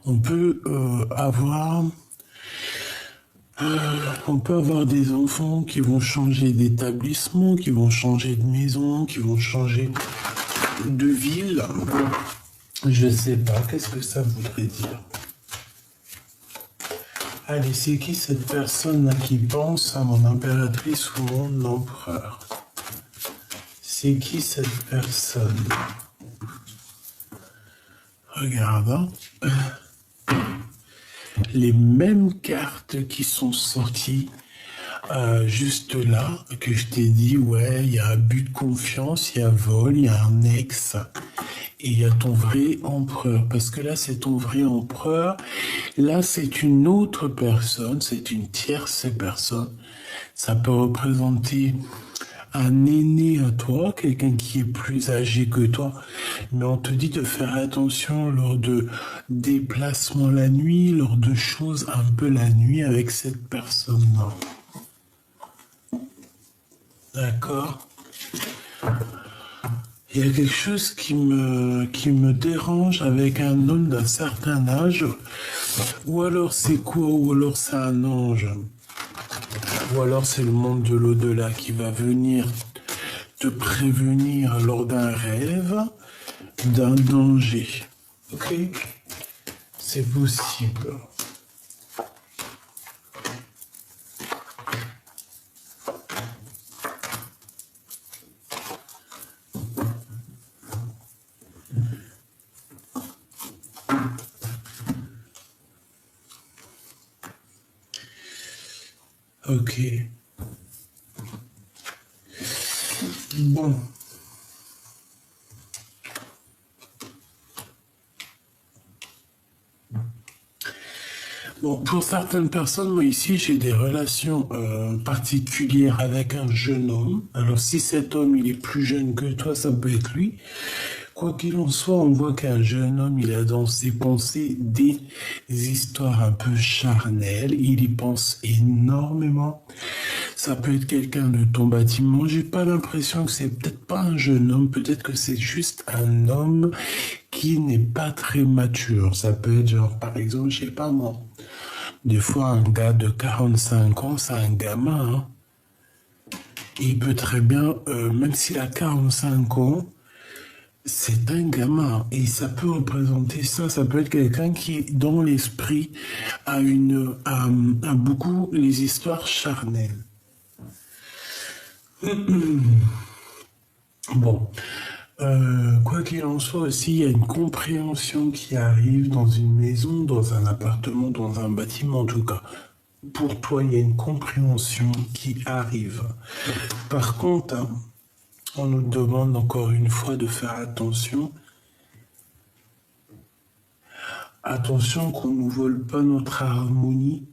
On peut avoir des enfants qui vont changer d'établissement, qui vont changer de maison, qui vont changer de ville. Je sais pas, qu'est-ce que ça voudrait dire? Allez, c'est qui cette personne qui pense à mon impératrice ou mon empereur? C'est qui cette personne? Regarde, les mêmes cartes qui sont sorties juste là, que je t'ai dit, ouais, il y a abus de confiance, il y a vol, il y a un ex, et il y a ton vrai empereur, parce que là, c'est ton vrai empereur, là, c'est une autre personne, c'est une tierce personne, ça peut représenter un aîné à toi, quelqu'un qui est plus âgé que toi, mais on te dit de faire attention lors de déplacements la nuit, lors de choses un peu la nuit avec cette personne-là. D'accord? Il y a quelque chose qui me dérange avec un homme d'un certain âge, ou alors c'est quoi, ou alors c'est un ange, ou alors c'est le monde de l'au-delà qui va venir te prévenir lors d'un rêve d'un danger. Ok? C'est possible. Ok. Bon. Bon, pour certaines personnes, moi ici, j'ai des relations particulières avec un jeune homme. Alors si cet homme, il est plus jeune que toi, ça peut être lui. Quoi qu'il en soit, on voit qu'un jeune homme, il a dans ses pensées des histoires un peu charnelles. Il y pense énormément. Ça peut être quelqu'un de ton bâtiment. J'ai pas l'impression que c'est peut-être pas un jeune homme. Peut-être que c'est juste un homme qui n'est pas très mature. Ça peut être genre, par exemple, je sais pas moi. Des fois, un gars de 45 ans, c'est un gamin. Hein. Il peut très bien, même s'il a 45 ans, c'est un gamin. Et ça peut représenter ça. Ça peut être quelqu'un qui, dans l'esprit, a beaucoup les histoires charnelles. Bon. Quoi qu'il en soit aussi, il y a une compréhension qui arrive dans une maison, dans un appartement, dans un bâtiment en tout cas. Pour toi, il y a une compréhension qui arrive. Par contre, hein, on nous demande encore une fois de faire attention. Attention qu'on ne vole pas notre harmonie.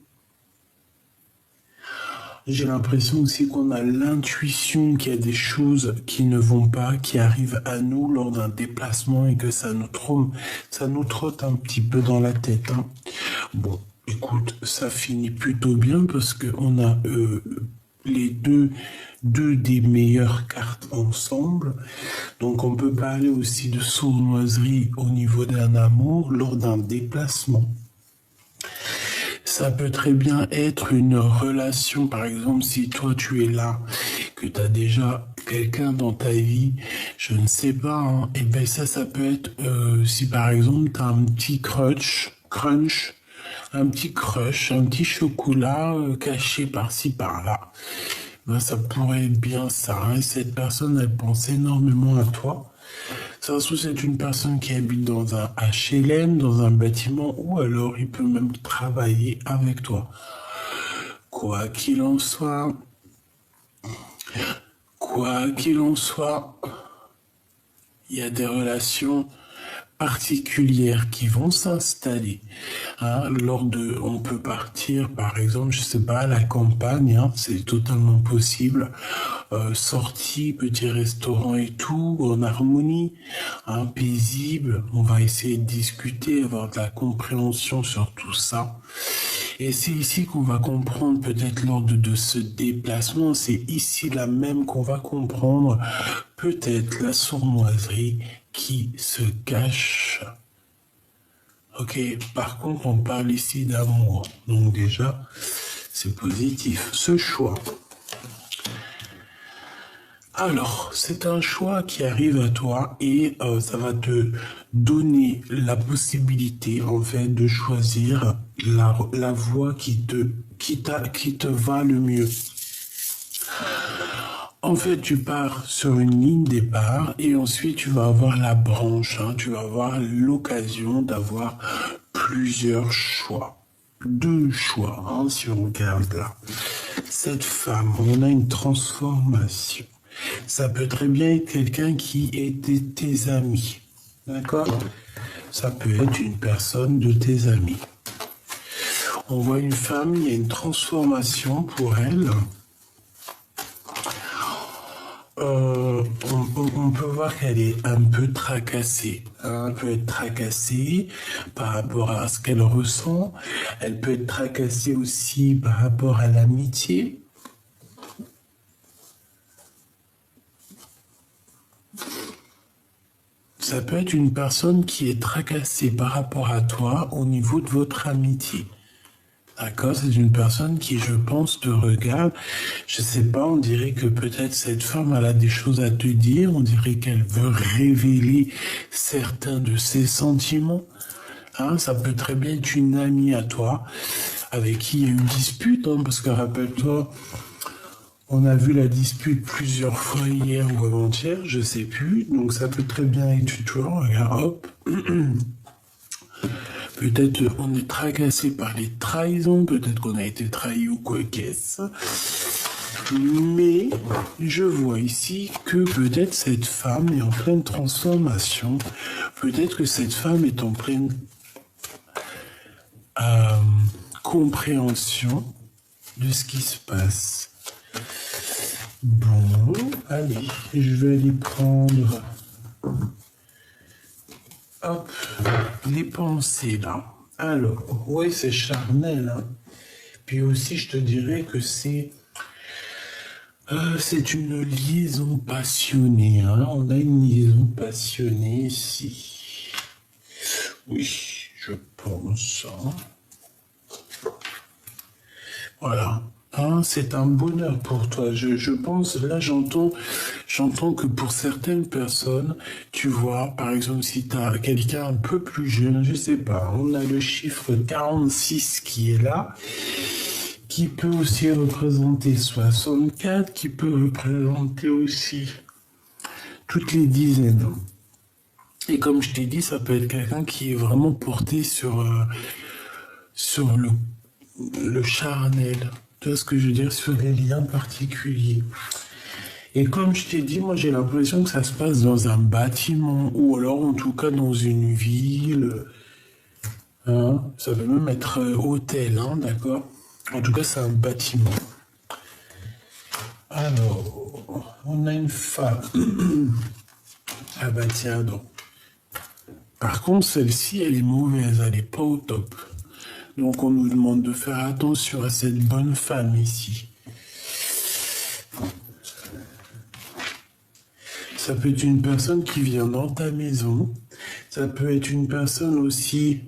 J'ai l'impression aussi qu'on a l'intuition qu'il y a des choses qui ne vont pas, qui arrivent à nous lors d'un déplacement et que ça nous trotte un petit peu dans la tête. Hein. Bon, écoute, ça finit plutôt bien parce qu'on a les deux des meilleures cartes ensemble. Donc on peut parler aussi de sournoiserie au niveau d'un amour lors d'un déplacement. Ça peut très bien être une relation, par exemple, si toi tu es là, que tu as déjà quelqu'un dans ta vie, je ne sais pas, hein, et ben ça peut être si par exemple tu as un petit un petit crush, un petit chocolat caché par-ci par-là. Ben, ça pourrait être bien ça, hein, cette personne elle pense énormément à toi. Ça se trouve, c'est une personne qui habite dans un HLM, dans un bâtiment, ou alors il peut même travailler avec toi. Quoi qu'il en soit, il y a des relations particulières qui vont s'installer. Hein, on peut partir, par exemple, je sais pas, à la campagne, hein, c'est totalement possible. Sortie, petit restaurant et tout, en harmonie, hein, paisible. On va essayer de discuter, avoir de la compréhension sur tout ça. Et c'est ici qu'on va comprendre, peut-être lors de ce déplacement, c'est ici là même qu'on va comprendre peut-être la sournoiserie qui se cache. Ok, par contre, on parle ici d'amour. Donc déjà, c'est positif. Ce choix. Alors, c'est un choix qui arrive à toi et ça va te donner la possibilité, en fait, de choisir la voie qui te va le mieux. En fait, tu pars sur une ligne départ et ensuite tu vas avoir la branche, hein, tu vas avoir l'occasion d'avoir plusieurs choix. Deux choix, hein, si on regarde là. Cette femme, on a une transformation. Ça peut très bien être quelqu'un qui était tes amis. D'accord? Ça peut être une personne de tes amis. On voit une femme, il y a une transformation pour elle. On peut voir qu'elle est un peu tracassée. Elle peut être tracassée par rapport à ce qu'elle ressent. Elle peut être tracassée aussi par rapport à l'amitié. Ça peut être une personne qui est tracassée par rapport à toi au niveau de votre amitié. D'accord, c'est une personne qui, je pense, te regarde. Je sais pas, on dirait que peut-être cette femme, elle a des choses à te dire. On dirait qu'elle veut révéler certains de ses sentiments. Hein, ça peut très bien être une amie à toi, avec qui il y a une dispute, hein, parce que rappelle-toi, on a vu la dispute plusieurs fois hier ou avant-hier, je sais plus. Donc ça peut très bien être toi, regarde, hop. Peut-être on est tracassé par les trahisons, peut-être qu'on a été trahi ou quoi qu'est-ce. Mais je vois ici que peut-être cette femme est en pleine transformation. Peut-être que cette femme est en pleine compréhension de ce qui se passe. Bon, allez, je vais aller prendre... Hop, les pensées là. Alors, oui, c'est charnel. Hein. Puis aussi, je te dirais que c'est une liaison passionnée. Hein. On a une liaison passionnée ici. Oui, je pense. Hein. Voilà. Hein, c'est un bonheur pour toi. Je pense, là j'entends que pour certaines personnes, tu vois, par exemple, si tu as quelqu'un un peu plus jeune, je sais pas, on a le chiffre 46 qui est là, qui peut aussi représenter 64, qui peut représenter aussi toutes les dizaines. Et comme je t'ai dit, ça peut être quelqu'un qui est vraiment porté sur le charnel. Tu vois ce que je veux dire, sur les liens particuliers. Et comme je t'ai dit, moi j'ai l'impression que ça se passe dans un bâtiment, ou alors en tout cas dans une ville. Hein, ça peut même être hôtel, hein, d'accord? En tout cas, c'est un bâtiment. Alors, on a une femme. Ah bah tiens donc. Par contre, celle-ci, elle est mauvaise, elle n'est pas au top. Donc on nous demande de faire attention à cette bonne femme ici. Ça peut être une personne qui vient dans ta maison. Ça peut être une personne aussi...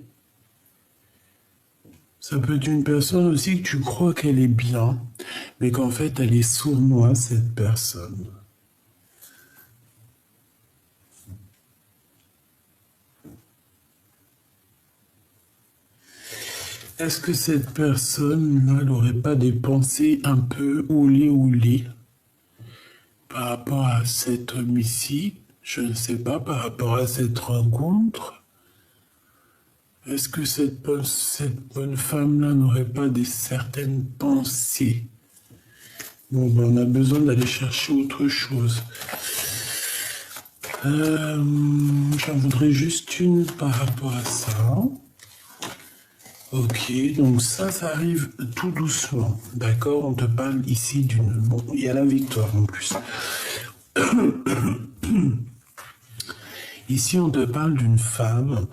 Ça peut être une personne aussi que tu crois qu'elle est bien, mais qu'en fait elle est sournoise, cette personne. Est-ce que cette personne-là n'aurait pas des pensées un peu oulé par rapport à cet homme ici? Je ne sais pas, par rapport à cette rencontre. Est-ce que cette bonne femme-là n'aurait pas certaines pensées? Bon, ben, on a besoin d'aller chercher autre chose. J'en voudrais juste une par rapport à ça. Ok, donc ça arrive tout doucement, d'accord? On te parle ici d'une... Bon, il y a la victoire en plus. Ici, on te parle d'une femme,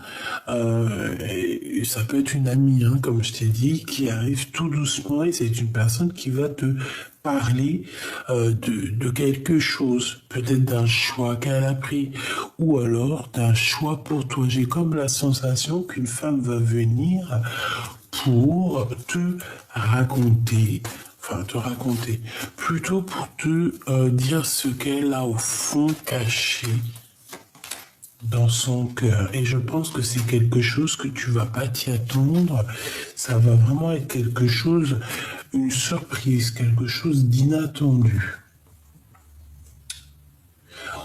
et ça peut être une amie, hein, comme je t'ai dit, qui arrive tout doucement, et c'est une personne qui va te parler de quelque chose, peut-être d'un choix qu'elle a pris, ou alors d'un choix pour toi. J'ai comme la sensation qu'une femme va venir pour te raconter, plutôt pour te dire ce qu'elle a au fond caché dans son cœur. Et je pense que c'est quelque chose que tu vas pas t'y attendre. Ça va vraiment être quelque chose, une surprise, quelque chose d'inattendu.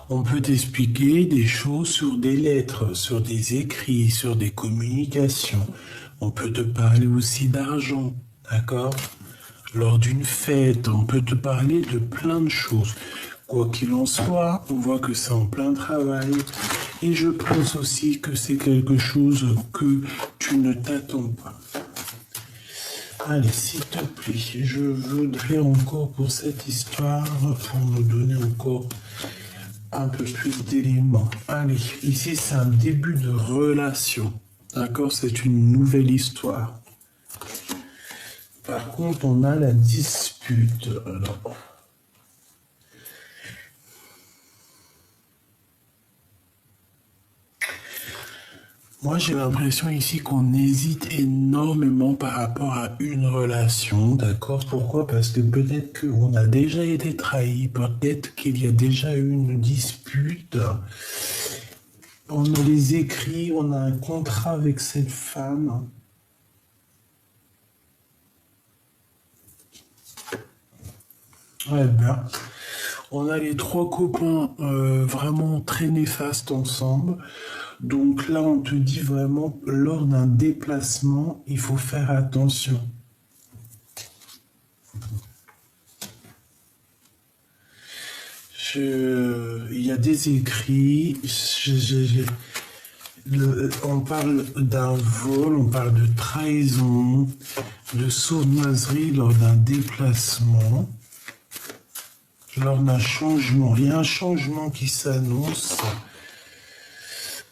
On peut t'expliquer des choses sur des lettres, sur des écrits, sur des communications. On peut te parler aussi d'argent, d'accord? Lors d'une fête, on peut te parler de plein de choses. Quoi qu'il en soit, on voit que c'est en plein travail. Et je pense aussi que c'est quelque chose que tu ne t'attends pas. Allez, s'il te plaît, je voudrais encore pour cette histoire, pour nous donner encore un peu plus d'éléments. Allez, ici c'est un début de relation. D'accord, c'est une nouvelle histoire. Par contre, on a la dispute. Alors, moi, j'ai l'impression ici qu'on hésite énormément par rapport à une relation, d'accord? Pourquoi? Parce que peut-être qu'on a déjà été trahi, peut-être qu'il y a déjà eu une dispute. On a les écrits, on a un contrat avec cette femme. Ouais, ben, on a les trois copains vraiment très néfastes ensemble. Donc là, on te dit vraiment, lors d'un déplacement, il faut faire attention. Il y a des écrits, on parle d'un vol, on parle de trahison, de sournoiserie lors d'un déplacement, lors d'un changement. Il y a un changement qui s'annonce.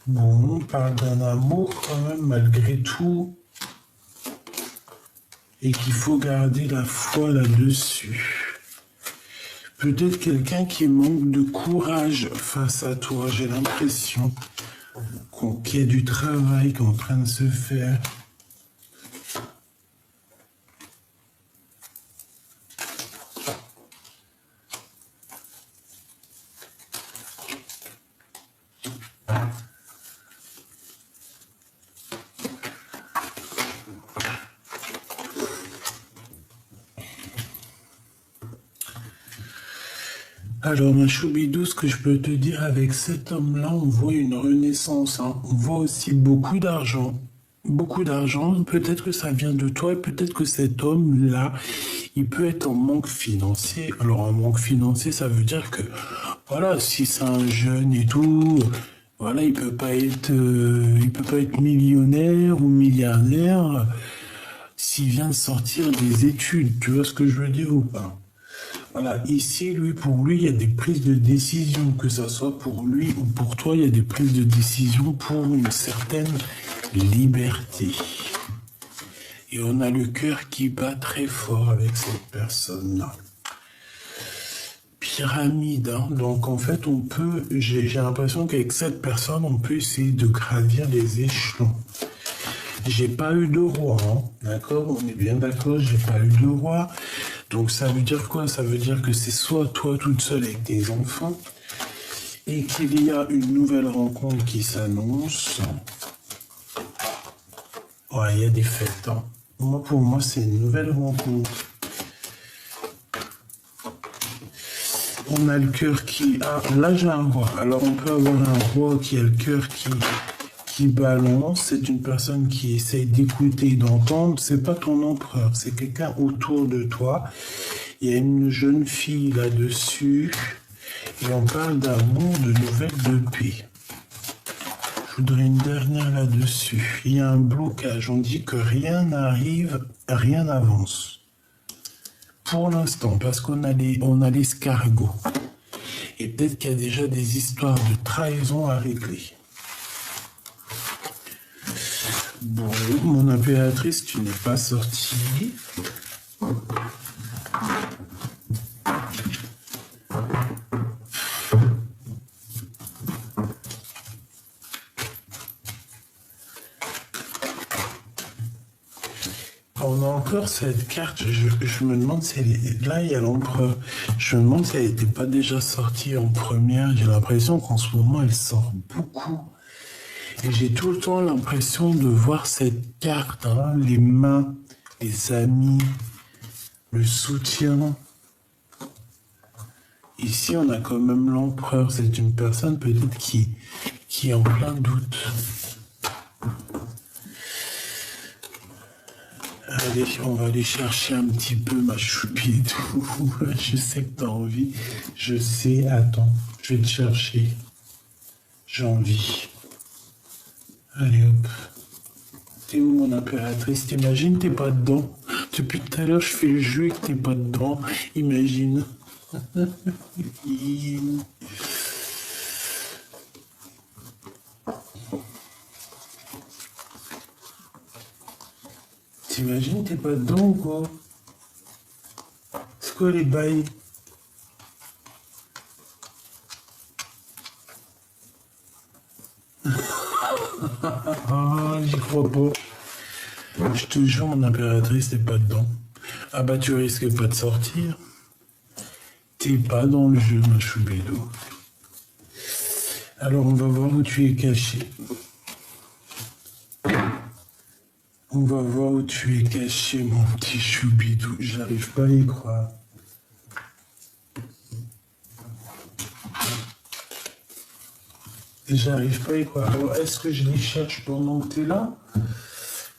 Bon, on parle d'un amour quand même, malgré tout, et qu'il faut garder la foi là-dessus. Peut-être quelqu'un qui manque de courage face à toi, j'ai l'impression qu'il y a du travail qui est en train de se faire. Alors, ma choubidou, ce que je peux te dire avec cet homme-là, on voit une renaissance, hein. On voit aussi beaucoup d'argent. Beaucoup d'argent, peut-être que ça vient de toi, et peut-être que cet homme-là, il peut être en manque financier. Alors, en manque financier, ça veut dire que, voilà, si c'est un jeune et tout, voilà, il peut pas être millionnaire ou milliardaire s'il vient de sortir des études. Tu vois ce que je veux dire ou pas? Voilà, ici, pour lui, il y a des prises de décision, que ce soit pour lui ou pour toi, il y a des prises de décision pour une certaine liberté. Et on a le cœur qui bat très fort avec cette personne-là. Pyramide, hein. Donc en fait, j'ai l'impression qu'avec cette personne, on peut essayer de gravir les échelons. J'ai pas eu de roi, hein. D'accord? On est bien d'accord, j'ai pas eu de roi. Donc ça veut dire quoi? Ça veut dire que c'est soit toi toute seule avec tes enfants et qu'il y a une nouvelle rencontre qui s'annonce. Ouais, il y a des fêtes, hein. Pour moi, c'est une nouvelle rencontre. On a le cœur qui... Ah, là, j'ai un roi. Alors, on peut avoir un roi qui a le cœur qui balance. C'est une personne qui essaye d'écouter et d'entendre. C'est pas ton empereur, c'est quelqu'un autour de toi. Il y a une jeune fille là-dessus. Et on parle d'amour, de nouvelles de paix. Je voudrais une dernière là-dessus. Il y a un blocage. On dit que rien n'arrive, rien n'avance. Pour l'instant, parce qu'on a l'escargot. Et peut-être qu'il y a déjà des histoires de trahison à régler. Bon, mon impératrice, tu n'es pas sortie. On a encore cette carte, je me demande si elle est... Là, il y a l'empereur. Je me demande si elle n'était pas déjà sortie en première. J'ai l'impression qu'en ce moment, elle sort beaucoup. Et j'ai tout le temps l'impression de voir cette carte, hein, les mains, les amis, le soutien. Ici, on a quand même l'empereur. C'est une personne peut-être qui est en plein doute. Allez, on va aller chercher un petit peu ma choupidou. Je sais que t'as envie. Je sais, attends, je vais te chercher. J'ai envie. Allez hop. T'es où mon impératrice? T'imagines, t'es pas dedans. Depuis tout à l'heure, je fais le jeu et que t'es pas dedans. Imagine. T'imagines, t'es pas dedans ou quoi? C'est quoi les bails? Ah, j'y crois pas. Je te jure, mon impératrice, t'es pas dedans. Ah bah, tu risques pas de sortir. T'es pas dans le jeu, ma choubédo. Alors, on va voir où tu es caché. On va voir où tu es caché, mon petit choubidou. J'arrive pas à y croire. J'arrive pas à y croire. Alors, est-ce que je les cherche pendant que t'es là?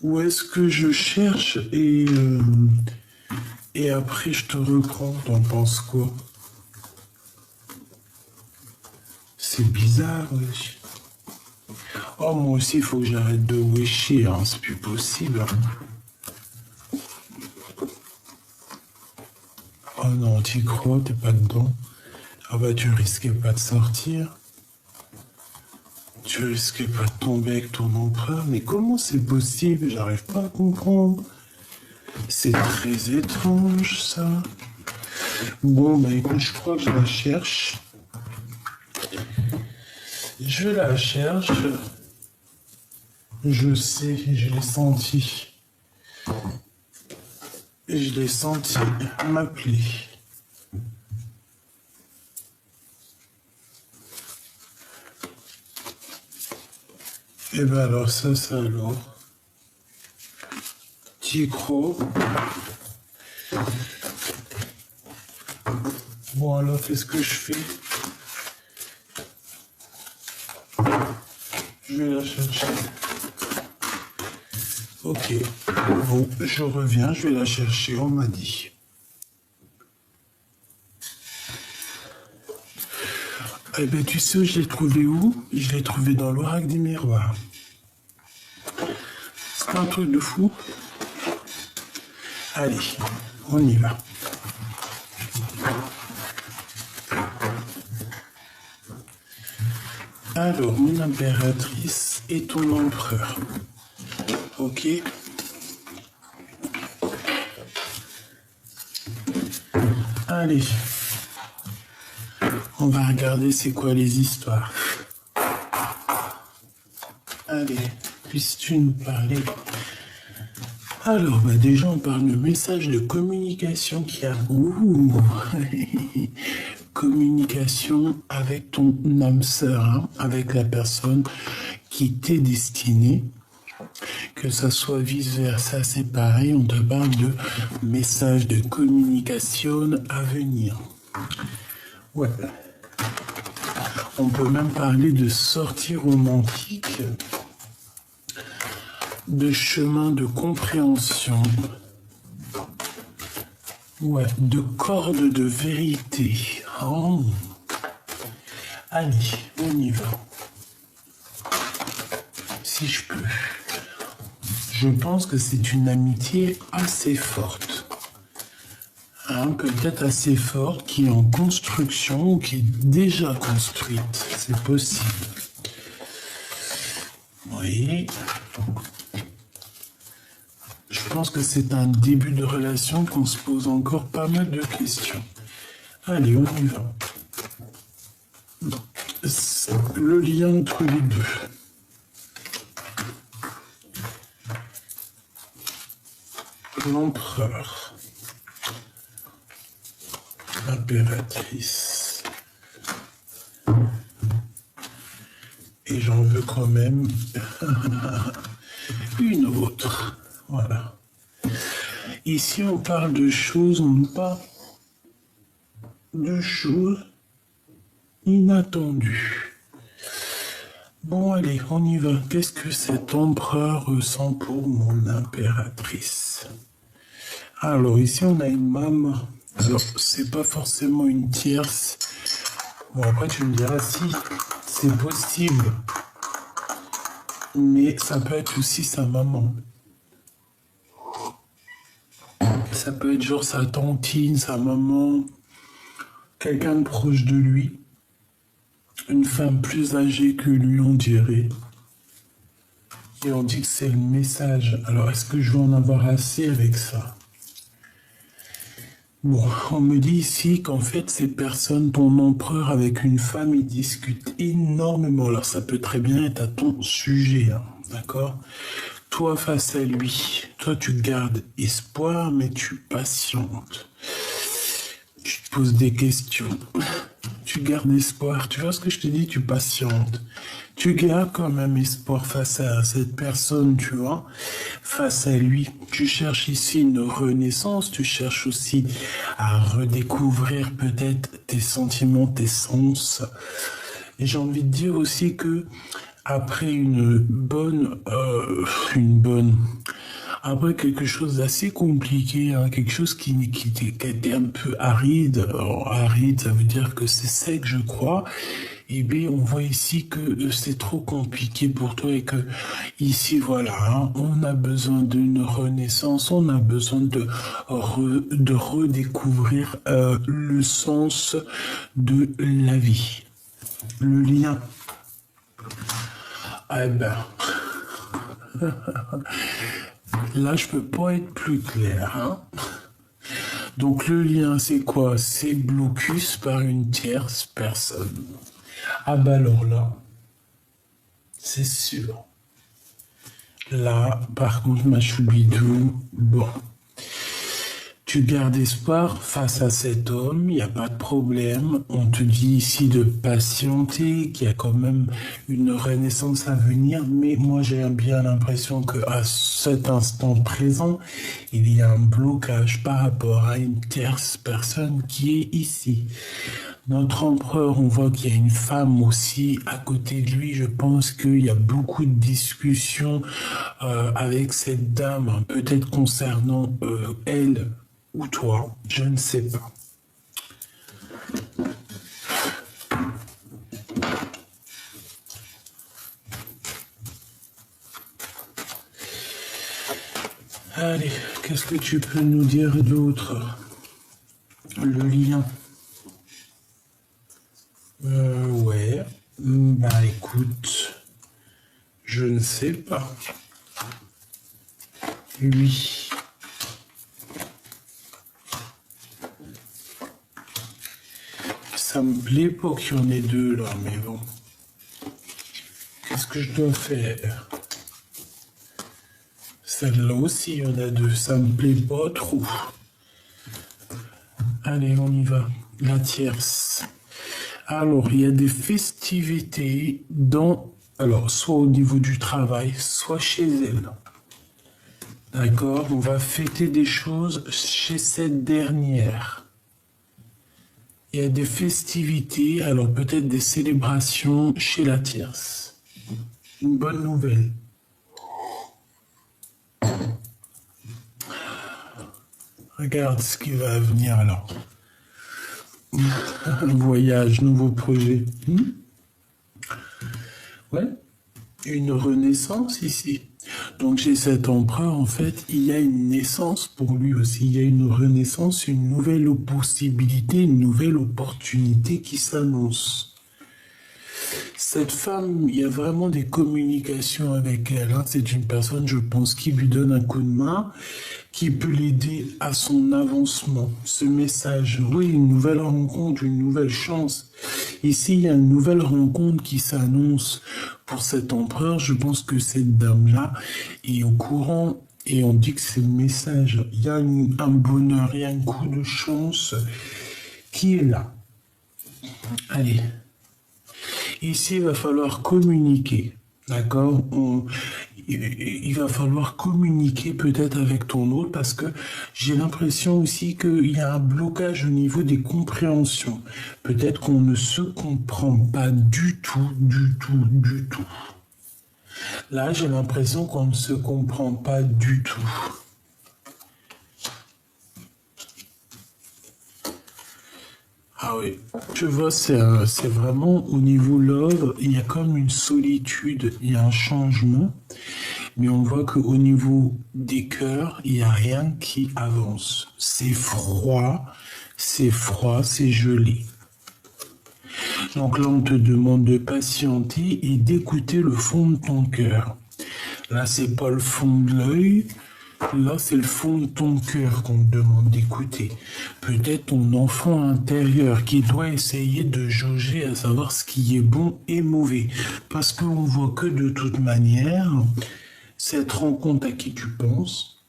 Ou est-ce que je cherche et après je te reprends? T'en penses quoi? C'est bizarre, wesh. Oh, moi aussi, il faut que j'arrête de wecher, hein. C'est plus possible. Hein. Oh non, t'y crois, t'es pas dedans. Ah bah, tu risquais pas de sortir. Tu risquais pas de tomber avec ton empereur. Mais comment c'est possible? J'arrive pas à comprendre. C'est très étrange, ça. Bon, bah écoute, je crois que je la cherche. Je la cherche. Je sais, je l'ai senti. Je l'ai senti m'appeler. Et ben alors ça alors. T'y crois? Bon alors qu'est-ce que je fais? Je vais la chercher. Ok. Bon, je reviens, je vais la chercher, on m'a dit. Eh ben tu sais, je l'ai trouvé où? Je l'ai trouvé dans l'Oracle des miroirs. C'est un truc de fou. Allez, on y va. Alors, mon impératrice et ton empereur. Ok. Allez. On va regarder c'est quoi les histoires. Allez, puisses-tu nous parler? Alors, bah déjà, on parle de message de communication qui a... Ouh. Communication avec ton âme sœur, hein, avec la personne qui t'est destinée. Que ça soit vice-versa, c'est pareil, on te parle de message de communication à venir. Ouais. On peut même parler de sortie romantique, de chemin de compréhension, ouais, de corde de vérité. Oh. Allez, on y va. Si je peux. Je pense que c'est une amitié assez forte. Hein, peut-être assez forte, qui est en construction ou qui est déjà construite. C'est possible. Oui. Je pense que c'est un début de relation qu'on se pose encore pas mal de questions. Allez, on y va. Le lien entre les deux. l'empereur, l'impératrice. Et j'en veux quand même une autre. Voilà. Ici, on parle de choses, on parle de choses inattendues. Bon, allez, on y va. Qu'est-ce que cet empereur ressent pour mon impératrice? Alors, ici, on a une maman. Alors, c'est pas forcément une tierce. Bon, après, tu me diras si c'est possible. Mais ça peut être aussi sa maman. Ça peut être genre sa tantine, sa maman, quelqu'un de proche de lui. Une femme plus âgée que lui, on dirait. Et on dit que c'est le message. Alors, est-ce que je vais en avoir assez avec ça? Bon, on me dit ici qu'en fait, ces personnes, ton empereur avec une femme, ils discutent énormément. Alors, ça peut très bien être à ton sujet, hein, d'accord? Toi, face à lui, toi, tu gardes espoir, mais tu patientes. Tu te poses des questions. Tu gardes espoir. Tu vois ce que je te dis? Tu patientes. Tu gardes quand même espoir face à cette personne, tu vois, face à lui. Tu cherches ici une renaissance, tu cherches aussi à redécouvrir peut-être tes sentiments, tes sens. Et j'ai envie de dire aussi que après après quelque chose d'assez compliqué, hein, quelque chose qui était un peu aride. Alors, aride, ça veut dire que c'est sec, je crois. Et bien, on voit ici que c'est trop compliqué pour toi et que ici, voilà, hein, on a besoin d'une renaissance, on a besoin de redécouvrir le sens de la vie, le lien. Eh ben, là, je peux pas être plus clair, hein. Donc, le lien, c'est quoi? C'est blocus par une tierce personne. Ah bah alors là, c'est sûr. Là, par contre, ma choubidou, bon. Tu gardes espoir face à cet homme, il n'y a pas de problème. On te dit ici de patienter, qu'il y a quand même une renaissance à venir, mais moi j'ai bien l'impression qu'à cet instant présent, il y a un blocage par rapport à une tierce personne qui est ici. Notre empereur, on voit qu'il y a une femme aussi à côté de lui. Je pense qu'il y a beaucoup de discussions avec cette dame, hein, peut-être concernant elle ou toi, je ne sais pas. Allez, qu'est-ce que tu peux nous dire d'autre? Le lien. Ouais. Bah écoute, je ne sais pas. Lui. Ça me plaît pas qu'il y en ait deux là, mais bon. Qu'est-ce que je dois faire? Celle-là aussi, il y en a deux. Ça me plaît pas trop. Allez, on y va. La tierce. Alors, il y a des festivités alors, soit au niveau du travail, soit chez elle. D'accord? On va fêter des choses chez cette dernière. Il y a des festivités, alors peut-être des célébrations chez la tierce. Une bonne nouvelle. Regarde ce qui va venir alors. Un voyage, nouveau projet. Ouais, une renaissance ici. Donc chez cet empereur, en fait, il y a une naissance pour lui aussi. Il y a une renaissance, une nouvelle possibilité, une nouvelle opportunité qui s'annonce. Cette femme, il y a vraiment des communications avec elle, hein. C'est une personne, je pense, qui lui donne un coup de main, qui peut l'aider à son avancement. Ce message, oui, une nouvelle rencontre, une nouvelle chance. Ici, il y a une nouvelle rencontre qui s'annonce pour cet empereur. Je pense que cette dame-là est au courant Et on dit que c'est le message. Il y a un bonheur, il y a un coup de chance qui est là. Allez. Ici, il va falloir communiquer. D'accord? Il va falloir communiquer peut-être avec ton autre parce que j'ai l'impression aussi qu'il y a un blocage au niveau des compréhensions. Peut-être qu'on ne se comprend pas du tout, du tout, du tout. Là, j'ai l'impression qu'on ne se comprend pas du tout. Ah oui, tu vois, c'est vraiment au niveau love, il y a comme une solitude, il y a un changement, mais on voit qu'au niveau des cœurs, il n'y a rien qui avance. C'est froid, c'est gelé. Donc là, on te demande de patienter et d'écouter le fond de ton cœur. Là, c'est pas le fond de l'œil. Là, c'est le fond de ton cœur qu'on te demande d'écouter. Peut-être ton enfant intérieur qui doit essayer de jauger à savoir ce qui est bon et mauvais. Parce qu'on voit que de toute manière, cette rencontre à qui tu penses,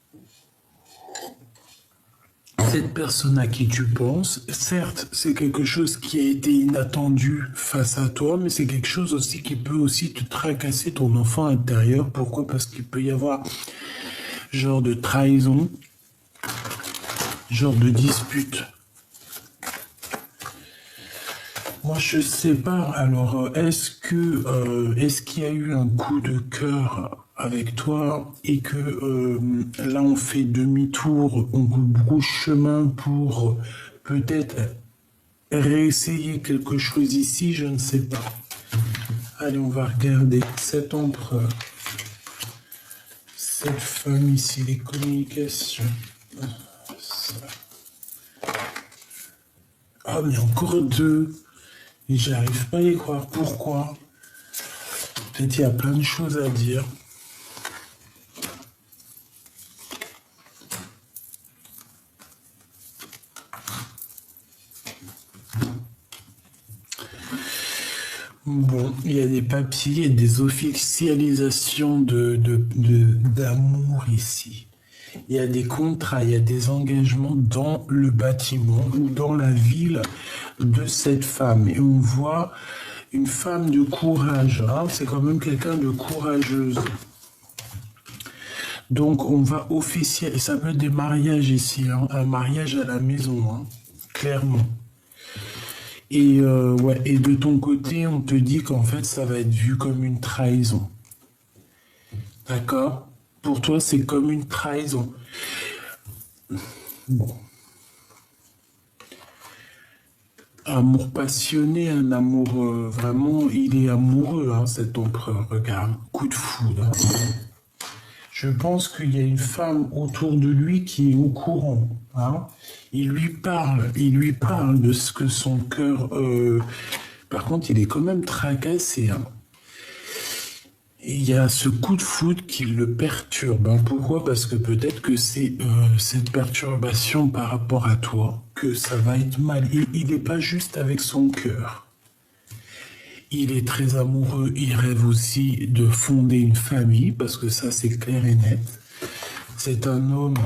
cette personne à qui tu penses, certes, c'est quelque chose qui a été inattendu face à toi, mais c'est quelque chose aussi qui peut aussi te tracasser ton enfant intérieur. Pourquoi? Parce qu'il peut y avoir genre de trahison, genre de dispute. Moi, je sais pas. Alors, est-ce qu'il y a eu un coup de cœur avec toi et que là, on fait demi-tour, on brouche chemin pour peut-être réessayer quelque chose ici, je ne sais pas. Allez, on va regarder cet empereur. Cette femme ici, les communications. Ah, mais encore deux. Et j'arrive pas à y croire. Pourquoi? Peut-être il y a plein de choses à dire. Bon, il y a des papiers, il y a des officialisations d'amour ici. Il y a des contrats, il y a des engagements dans le bâtiment ou dans la ville de cette femme. Et on voit une femme de courage. Hein, c'est quand même quelqu'un de courageuse. Donc on va officialiser. Ça peut être des mariages ici. Hein, un mariage à la maison, hein, clairement. Et, ouais, et de ton côté, on te dit qu'en fait, ça va être vu comme une trahison. D'accord? Pour toi, c'est comme une trahison. Bon. Amour passionné, un amour vraiment, il est amoureux, hein, cet empereur. Regarde, coup de foudre. Je pense qu'il y a une femme autour de lui qui est au courant. Hein. Il lui parle de ce que son cœur... Par contre, il est quand même tracassé. Hein. Il y a ce coup de foudre qui le perturbe. Hein. Pourquoi? Parce que peut-être que c'est cette perturbation par rapport à toi que ça va être mal. Il n'est pas juste avec son cœur. Il est très amoureux, il rêve aussi de fonder une famille, parce que ça c'est clair et net. C'est un homme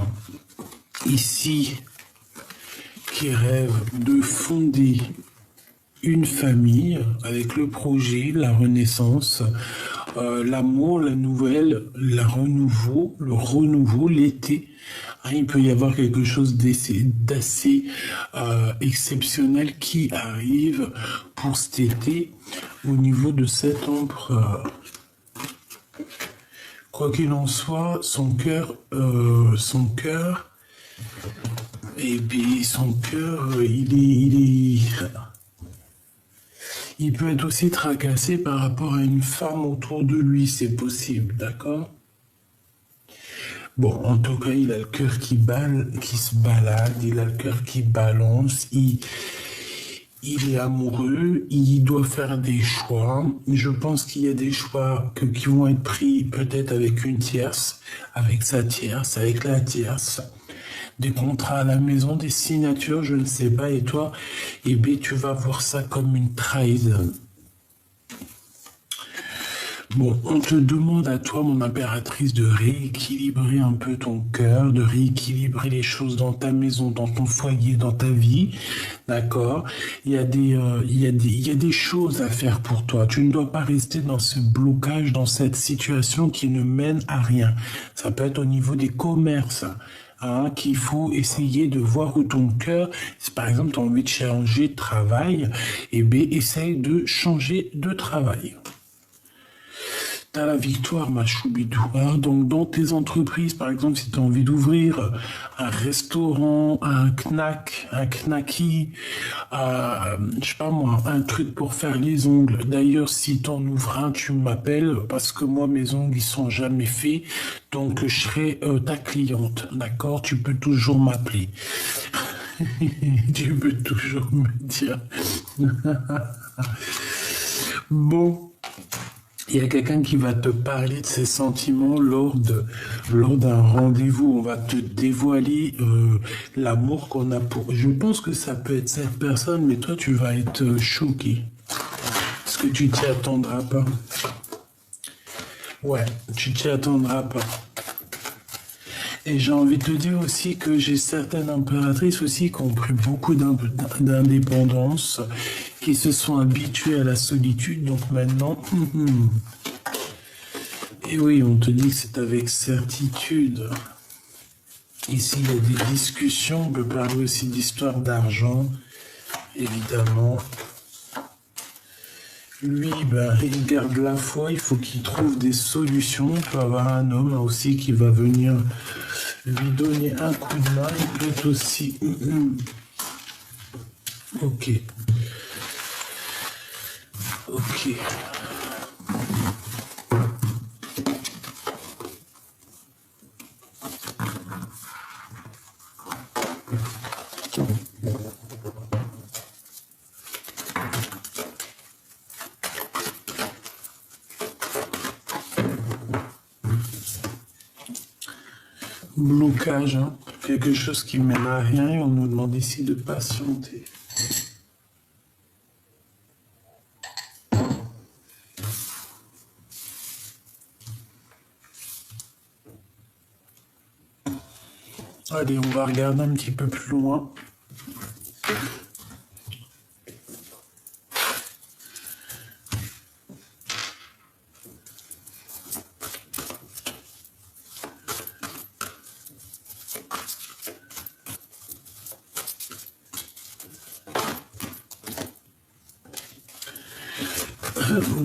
ici qui rêve de fonder une famille avec le projet, la renaissance, l'amour, la nouvelle, le renouveau, l'été. Hein, il peut y avoir quelque chose d'assez exceptionnel qui arrive pour cet été au niveau de cet empereur. Quoi qu'il en soit, son cœur, et puis son cœur, il peut être aussi tracassé par rapport à une femme autour de lui, c'est possible, d'accord? Bon, en tout cas, il a le cœur qui se balade, il a le cœur qui balance, il est amoureux, il doit faire des choix. Je pense qu'il y a des choix qui vont être pris peut-être avec une tierce, avec sa tierce, avec la tierce. Des contrats à la maison, des signatures, je ne sais pas. Et toi, eh bien, tu vas voir ça comme une trahison. Bon, on te demande à toi, mon impératrice, de rééquilibrer un peu ton cœur, de rééquilibrer les choses dans ta maison, dans ton foyer, dans ta vie. D'accord? Il y a des choses à faire pour toi. Tu ne dois pas rester dans ce blocage, dans cette situation qui ne mène à rien. Ça peut être au niveau des commerces. Hein, qu'il faut essayer de voir où ton cœur, si par exemple tu as envie de changer de travail, eh bien essaye de changer de travail. T'as la victoire, ma choubidou. Hein. Donc, dans tes entreprises, par exemple, si tu as envie d'ouvrir un restaurant, un knack, un knacky, je sais pas moi, un truc pour faire les ongles. D'ailleurs, si t'en ouvres un, tu m'appelles parce que moi, mes ongles, ils sont jamais faits. Donc, je serai ta cliente. D'accord? Tu peux toujours m'appeler. Tu peux toujours me dire. Bon. Il y a quelqu'un qui va te parler de ses sentiments lors d'un rendez-vous. On va te dévoiler l'amour qu'on a pour. Je pense que ça peut être cette personne, mais toi, tu vas être choqué. Parce que tu t'y attendras pas. Ouais, tu t'y attendras pas. Et j'ai envie de te dire aussi que j'ai certaines impératrices aussi qui ont pris beaucoup d'indépendance, qui se sont habituées à la solitude. Donc maintenant, et oui, on te dit que c'est avec certitude. Ici, il y a des discussions. On peut parler aussi d'histoire d'argent, évidemment. Lui, ben, il garde la foi, il faut qu'il trouve des solutions. On peut avoir un homme aussi qui va venir lui donner un coup de main. Il peut être aussi... Ok. Ok. Blocage, hein. Quelque chose qui mène à rien et on nous demande ici de patienter. Allez, on va regarder un petit peu plus loin.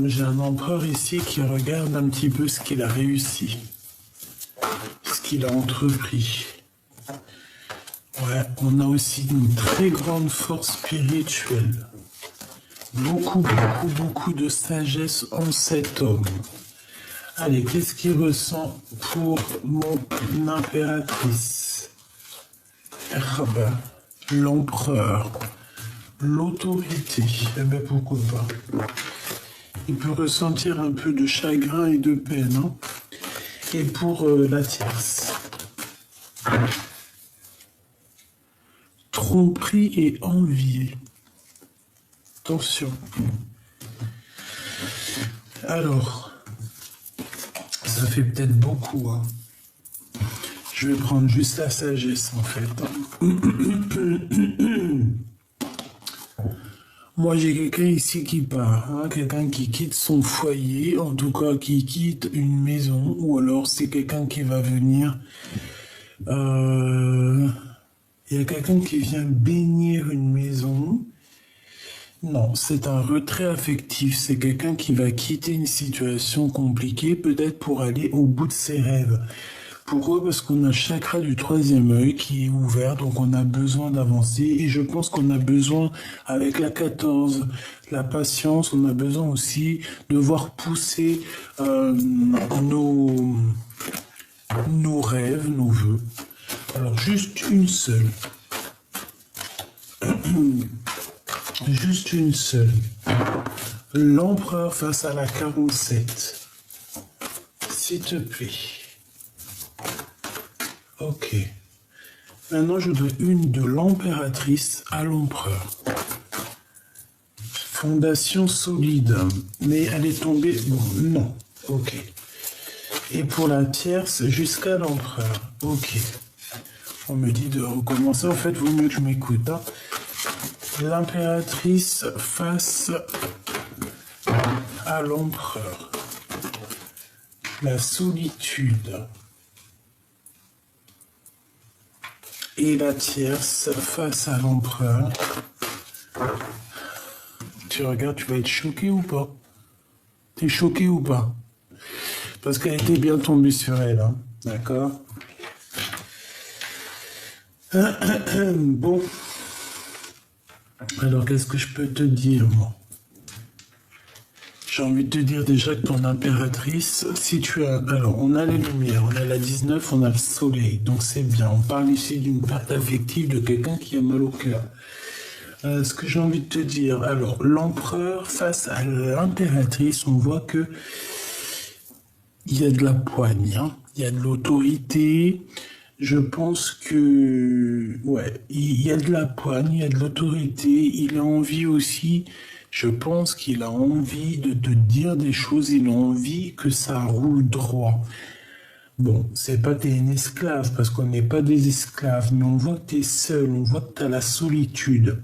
J'ai un empereur ici qui regarde un petit peu ce qu'il a réussi, ce qu'il a entrepris. Ouais, on a aussi une très grande force spirituelle. Beaucoup de sagesse en cet homme. Allez, qu'est-ce qu'il ressent pour mon impératrice? L'empereur, l'autorité. Eh bien, pourquoi pas? Il peut ressentir un peu de chagrin et de peine. Hein. Et pour la tierce. Tromperie et envier. Attention. Alors, ça fait peut-être beaucoup. Hein. Je vais prendre juste la sagesse en fait. Moi, j'ai quelqu'un ici qui part, hein, quelqu'un qui quitte son foyer, en tout cas qui quitte une maison, ou alors c'est quelqu'un qui va venir. Il y a quelqu'un qui vient bénir une maison. Non, c'est un retrait affectif. C'est quelqu'un qui va quitter une situation compliquée, peut-être pour aller au bout de ses rêves. Pourquoi? Parce qu'on a le chakra du troisième œil qui est ouvert, donc on a besoin d'avancer. Et je pense qu'on a besoin, avec la 14, la patience, on a besoin aussi de voir pousser nos rêves, nos vœux. Alors, juste une seule. Juste une seule. L'empereur face à la 47. S'il te plaît. Ok. Maintenant, je veux une de l'impératrice à l'empereur. Fondation solide. Mais elle est tombée... Bon, non. ok. Et pour la tierce, jusqu'à l'empereur, ok. On me dit de recommencer, en fait, vaut mieux que je m'écoute. Hein. L'impératrice face à l'empereur. La solitude. Et la tierce face à l'empereur. Tu regardes, tu vas être choqué ou pas? T'es choqué ou pas? Parce qu'elle était bien tombée sur elle, hein. D'accord? Bon. Alors, qu'est-ce que je peux te dire, moi? J'ai envie de te dire déjà que ton impératrice, si tu as... Alors, on a les lumières, on a la 19, on a le soleil, donc c'est bien. On parle ici d'une perte affective de quelqu'un qui a mal au cœur. Ce que j'ai envie de te dire, alors, l'empereur face à l'impératrice, on voit que il y a de la poigne, hein, il y a de l'autorité. Je pense que, ouais, il y a de la poigne, il y a de l'autorité. Il a envie aussi, je pense qu'il a envie de te dire des choses, il a envie que ça roule droit. Bon, c'est pas que t'es un esclave, parce qu'on n'est pas des esclaves, mais on voit que t'es seul, on voit que t'as la solitude.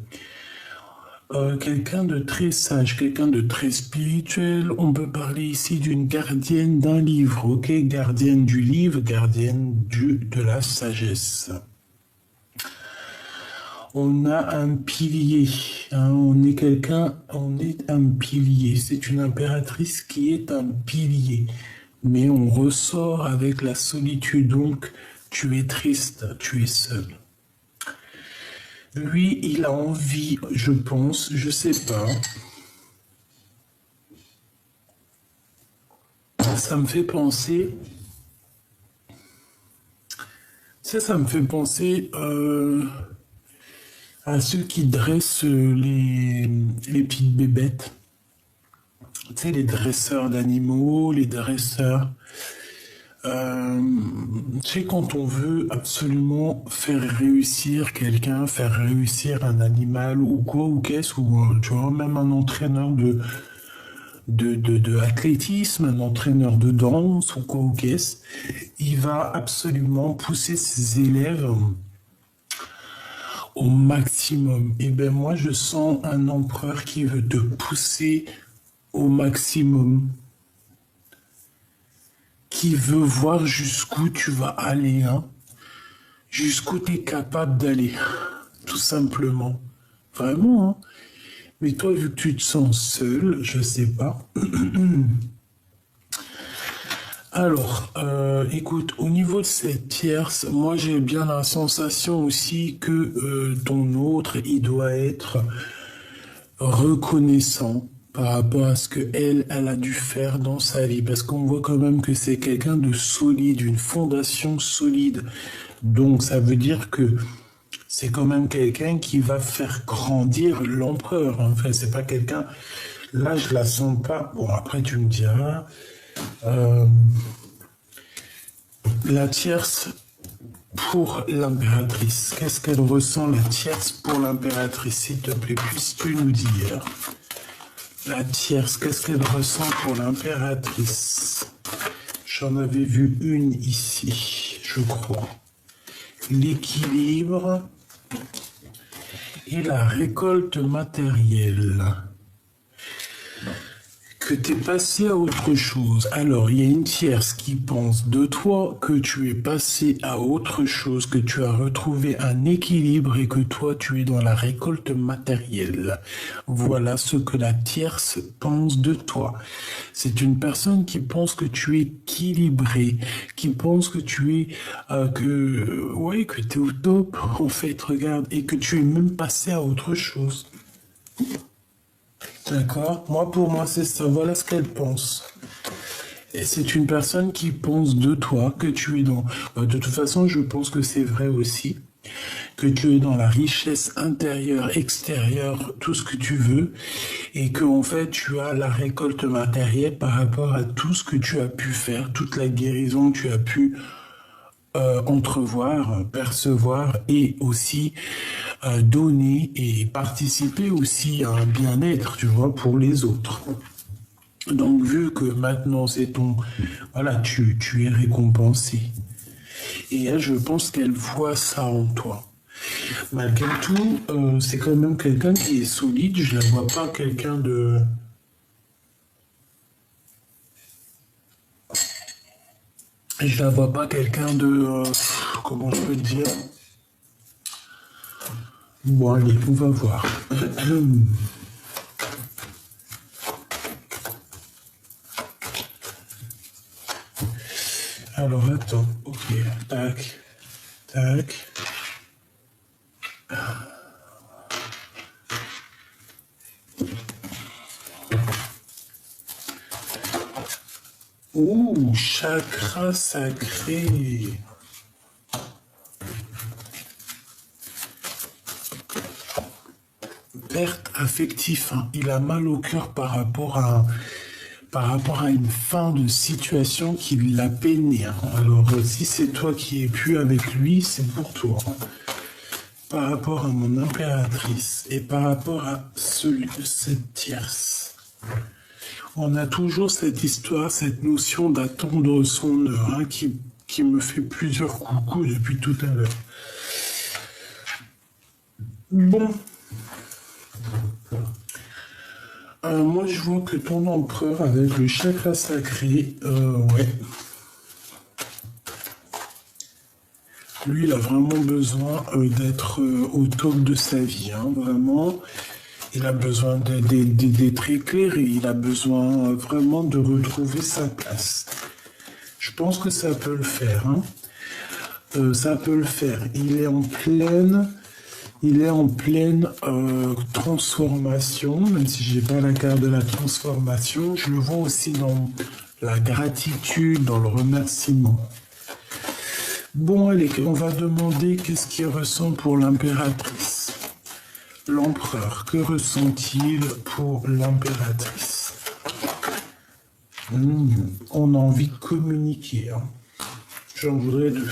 Quelqu'un de très sage, quelqu'un de très spirituel. On peut parler ici d'une gardienne d'un livre, ok? Gardienne du livre, gardienne de la sagesse. On a un pilier, hein, on est un pilier. C'est une impératrice qui est un pilier. Mais on ressort avec la solitude, donc tu es triste, tu es seul. Lui, il a envie, je pense, je sais pas. Ça me fait penser... Ça me fait penser à ceux qui dressent les petites bébêtes. Tu sais, les dresseurs d'animaux, les dresseurs... tu sais, quand on veut absolument faire réussir quelqu'un, faire réussir un animal ou quoi, ou qu'est-ce, ou tu vois, même un entraîneur de athlétisme, un entraîneur de danse ou quoi, ou qu'est-ce, il va absolument pousser ses élèves au maximum. Et ben moi, je sens un empereur qui veut te pousser au maximum, qui veut voir jusqu'où tu vas aller, hein, jusqu'où tu es capable d'aller, tout simplement. Vraiment, hein. Mais toi, vu que tu te sens seul, je sais pas. Alors, écoute, au niveau de cette tierce, moi j'ai bien la sensation aussi que ton autre, il doit être reconnaissant par rapport à ce que elle a dû faire dans sa vie, parce qu'on voit quand même que c'est quelqu'un de solide, une fondation solide. Donc ça veut dire que c'est quand même quelqu'un qui va faire grandir l'empereur. En fait, c'est pas quelqu'un... Là, je la sens pas... Bon, après, tu me diras... la tierce pour l'impératrice. Qu'est-ce qu'elle ressent, la tierce pour l'impératrice? S'il te plaît, puisses-tu nous dire? La tierce, qu'est-ce qu'elle ressent pour l'impératrice? J'en avais vu une ici, je crois. L'équilibre et la récolte matérielle. Que tu es passé à autre chose. Alors, il y a une tierce qui pense de toi que tu es passé à autre chose, que tu as retrouvé un équilibre et que toi, tu es dans la récolte matérielle. Voilà ce que la tierce pense de toi. C'est une personne qui pense que tu es équilibré, qui pense que tu es, que tu es au top, en fait, regarde, et que tu es même passé à autre chose. D'accord? Pour moi, c'est ça. Voilà ce qu'elle pense. Et c'est une personne qui pense de toi, que tu es dans... De toute façon, je pense que c'est vrai aussi, que tu es dans la richesse intérieure, extérieure, tout ce que tu veux, et que en fait, tu as la récolte matérielle par rapport à tout ce que tu as pu faire, toute la guérison que tu as pu entrevoir, percevoir et aussi donner et participer aussi à un bien-être, tu vois, pour les autres. Donc, vu que maintenant c'est ton... Voilà, tu es récompensé. Et elle, je pense qu'elle voit ça en toi. Malgré tout, c'est quand même quelqu'un qui est solide. Je la vois pas quelqu'un de... Je la vois pas quelqu'un de... comment je peux dire? Bon, allez, on va voir. Alors, attends. Ok, tac, tac. Ouh, chakra sacré. Perte affective, hein. Il a mal au cœur par rapport à une fin de situation qui l'a peiné, hein. Alors, si c'est toi qui es plus avec lui, c'est pour toi, hein. Par rapport à mon impératrice et par rapport à cette tierce. On a toujours cette histoire, cette notion d'attendre son heure, hein, qui me fait plusieurs coucous depuis tout à l'heure. Bon. Moi, je vois que ton empereur avec le chakra sacré, ouais. Lui, il a vraiment besoin d'être au top de sa vie, hein, vraiment. Il a besoin d'être éclairé, il a besoin vraiment de retrouver sa place. Je pense que ça peut le faire, hein. Ça peut le faire. Il est en pleine transformation, même si j'ai pas la carte de la transformation, je le vois aussi dans la gratitude, dans le remerciement. Bon, allez, on va demander qu'est-ce qu'il ressent pour l'impératrice. L'empereur, que ressent-il pour l'impératrice? On a envie de communiquer, hein. J'en voudrais deux.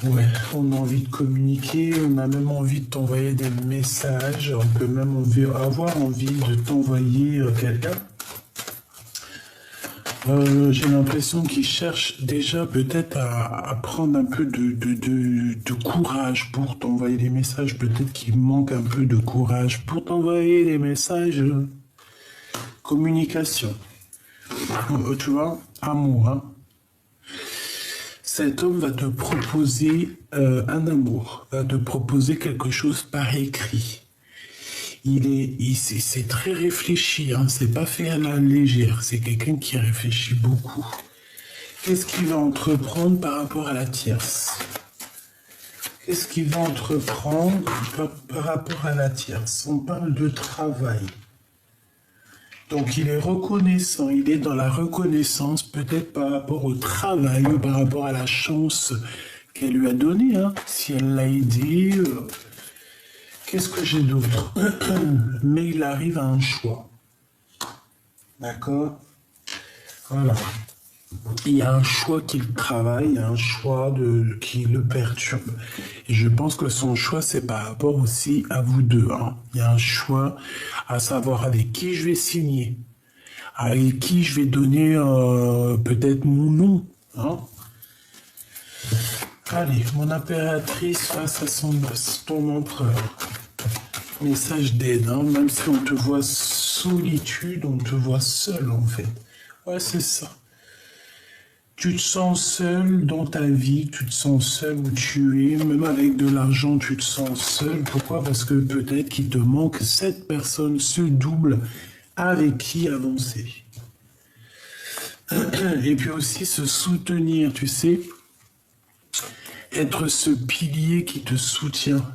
Ouais, on a envie de communiquer, on a même envie de t'envoyer des messages, on peut même avoir envie de t'envoyer quelqu'un. J'ai l'impression qu'il cherche déjà peut-être à prendre un peu de courage pour t'envoyer des messages. Peut-être qu'il manque un peu de courage pour t'envoyer des messages. Communication. Tu vois, amour, hein. Cet homme va te proposer un amour, va te proposer quelque chose par écrit. C'est très réfléchi, hein, c'est pas fait à la légère, c'est quelqu'un qui réfléchit beaucoup. Qu'est-ce qu'il va entreprendre par rapport à la tierce? Qu'est-ce qu'il va entreprendre par rapport à la tierce? On parle de travail. Donc il est reconnaissant, il est dans la reconnaissance peut-être par rapport au travail ou par rapport à la chance qu'elle lui a donnée, hein, si elle l'a aidé. Qu'est-ce que j'ai d'autre? Mais il arrive à un choix. D'accord? Voilà. Il y a un choix qui le travaille, il y a un choix qui le perturbe. Et je pense que son choix, c'est par rapport aussi à vous deux, hein. Il y a un choix à savoir avec qui je vais signer, avec qui je vais donner peut-être mon nom, hein. Allez, mon impératrice face à ton empereur. Message d'aide, hein, même si on te voit solitude, on te voit seul en fait. Ouais, c'est ça. Tu te sens seul dans ta vie, tu te sens seul où tu es, même avec de l'argent, tu te sens seul. Pourquoi? Parce que peut-être qu'il te manque cette personne, ce double avec qui avancer. Et puis aussi se soutenir, tu sais, être ce pilier qui te soutient.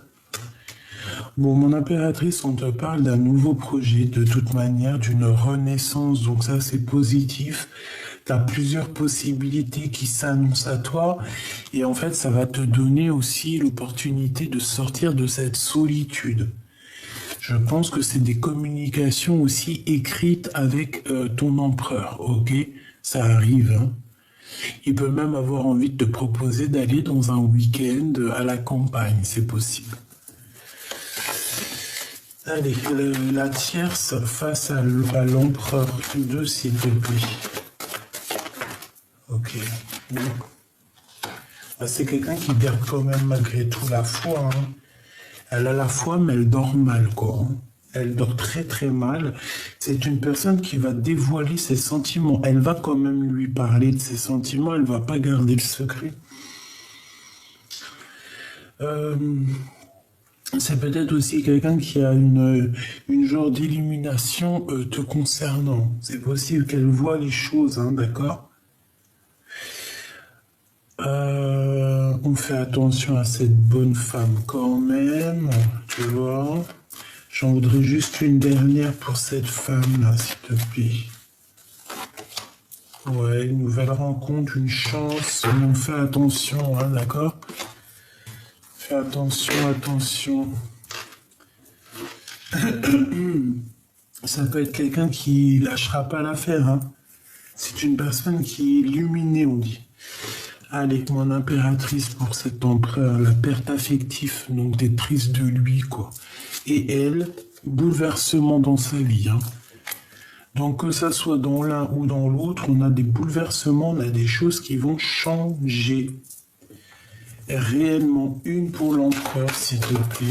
Bon, mon impératrice, on te parle d'un nouveau projet, de toute manière, d'une renaissance, donc ça c'est positif. Tu as plusieurs possibilités qui s'annoncent à toi, et en fait ça va te donner aussi l'opportunité de sortir de cette solitude. Je pense que c'est des communications aussi écrites avec ton empereur, ok? Ça arrive, hein. Il peut même avoir envie de te proposer d'aller dans un week-end à la campagne, c'est possible. Allez, la tierce face à l'empereur 2, s'il te plaît. Ok. Bon. Ah, c'est quelqu'un qui garde quand même malgré tout la foi. Hein. Elle a la foi, mais elle dort mal, quoi. Hein. Elle dort très très mal. C'est une personne qui va dévoiler ses sentiments. Elle va quand même lui parler de ses sentiments. Elle va pas garder le secret. C'est peut-être aussi quelqu'un qui a une genre d'illumination te concernant. C'est possible qu'elle voit les choses, hein, d'accord? On fait attention à cette bonne femme quand même, tu vois. J'en voudrais juste une dernière pour cette femme-là, s'il te plaît. Ouais, une nouvelle rencontre, une chance, mais on fait attention, hein, d'accord? Fais attention, attention. Ça peut être quelqu'un qui lâchera pas l'affaire, hein. C'est une personne qui est illuminée, on dit. Allez, mon impératrice pour cet empereur, la perte affective, donc t'es triste de lui, quoi. Et elle, bouleversement dans sa vie, hein. Donc que ça soit dans l'un ou dans l'autre, on a des bouleversements, on a des choses qui vont changer. Réellement, une pour l'empereur, s'il te plaît.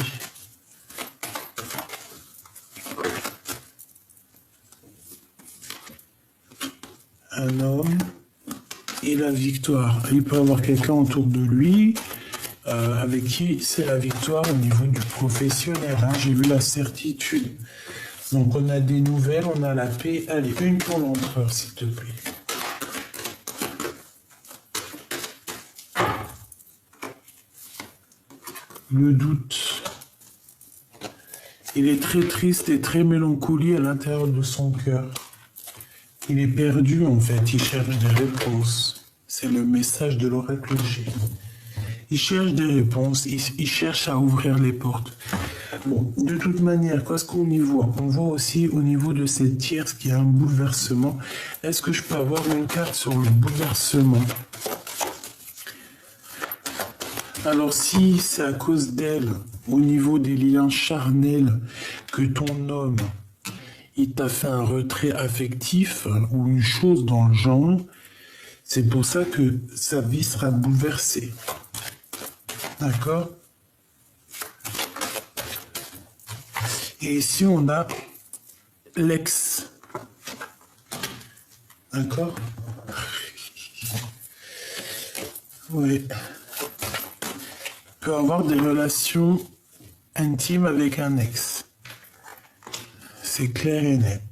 Un homme et la victoire. Il peut avoir quelqu'un autour de lui avec qui c'est la victoire au niveau du professionnel. Hein. J'ai vu la certitude. Donc on a des nouvelles, on a la paix. Allez, une pour l'empereur, s'il te plaît. Le doute. Il est très triste et très mélancolique à l'intérieur de son cœur. Il est perdu en fait, il cherche des réponses. C'est le message de l'oracle G. Il cherche des réponses, il cherche à ouvrir les portes. Bon, de toute manière, qu'est-ce qu'on y voit? On voit aussi au niveau de cette tierce qu'il y a un bouleversement. Est-ce que je peux avoir une carte sur le bouleversement? Alors si c'est à cause d'elle, au niveau des liens charnels, que ton homme, il t'a fait un retrait affectif ou une chose dans le genre, c'est pour ça que sa vie sera bouleversée. D'accord? Et ici, on a l'ex. D'accord? Oui. Peut avoir des relations intimes avec un ex. C'est clair et net.